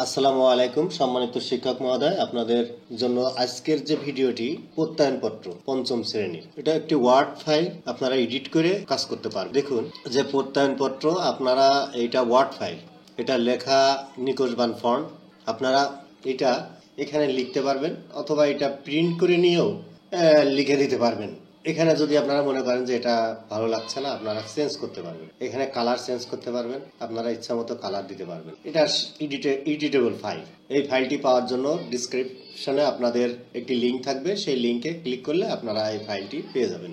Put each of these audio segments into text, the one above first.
আসসালামু আলাইকুম সম্মানিত শিক্ষক মহোদয়, আপনাদের জন্য আজকের যে ভিডিওটি প্রত্যয়নপত্র পঞ্চম শ্রেণীর, এটা একটি ওয়ার্ড ফাইল আপনারা এডিট করে কাজ করতে পারবেন। দেখুন যে প্রত্যয়নপত্র আপনারা এইটা ওয়ার্ড ফাইল, এটা লেখা নিকোষবান ফন্ট, আপনারা এটা এখানে লিখতে পারবেন অথবা এটা প্রিন্ট করে নিয়েও লিখে দিতে পারবেন। এখানে যদি আপনারা মনে করেন যে এটা ভালো লাগছে না, আপনারা চেঞ্জ করতে পারবেন। এখানে কালার চেঞ্জ করতে পারবেন, আপনারা ইচ্ছা মতো কালার দিতে পারবেন। এটা এডিটেবল ফাইল। এই ফাইলটি পাওয়ার জন্য ডিসক্রিপশনে আপনাদের একটি লিঙ্ক থাকবে, সেই লিঙ্কে ক্লিক করলে আপনারা এই ফাইলটি পেয়ে যাবেন।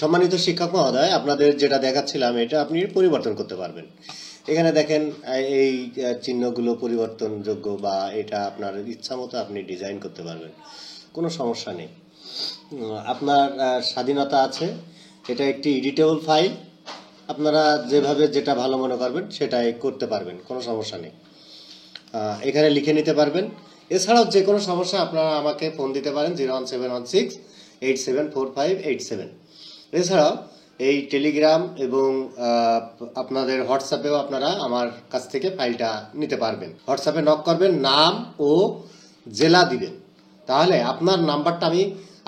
সম্মানিত শিক্ষক মহোদয়, আপনাদের যেটা দেখাচ্ছিলাম এটা আপনি পরিবর্তন করতে পারবেন। এখানে দেখেন এই চিহ্নগুলো পরিবর্তনযোগ্য, বা এটা আপনার ইচ্ছা মতো আপনি ডিজাইন করতে পারবেন, কোনো সমস্যা নেই। আপনার স্বাধীনতা আছে। এটা একটি এডিটেবল ফাইল, আপনারা যেভাবে যেটা ভালো মনে করবেন সেটাই করতে পারবেন, কোনো সমস্যা নেই। এখানে লিখে নিতে পারবেন। এছাড়াও যে কোনো সমস্যা আপনারা আমাকে ফোন দিতে পারেন 01716874587। এছাড়াও এই টেলিগ্রাম এবং আপনাদের হোয়াটসঅ্যাপেও আপনারা আমার কাছ থেকে ফাইলটা নিতে পারবেন। হোয়াটসঅ্যাপে নক করবেন, নাম ও জেলা দিবেন, তাহলে আপনার নাম্বারটা আমি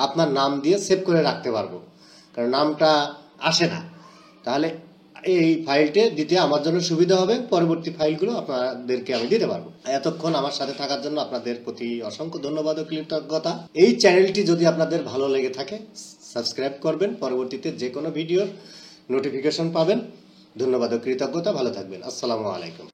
আপনার নাম দিয়ে সেভ করে রাখতে পারবো, কারণ নামটা আসে না। তাহলে এই ফাইলটা দিতে আমার জন্য সুবিধা হবে, পরবর্তী ফাইলগুলো আপনাদেরকে আমি দিতে পারবো। এতক্ষণ আমার সাথে থাকার জন্য আপনাদের প্রতি অসংখ্য ধন্যবাদ ও কৃতজ্ঞতা। এই চ্যানেলটি যদি আপনাদের ভালো লেগে থাকে সাবস্ক্রাইব করবেন, পরবর্তীতে যে কোনো ভিডিওর নোটিফিকেশন পাবেন। ধন্যবাদ ও কৃতজ্ঞতা, ভালো থাকবেন। আসসালামু আলাইকুম।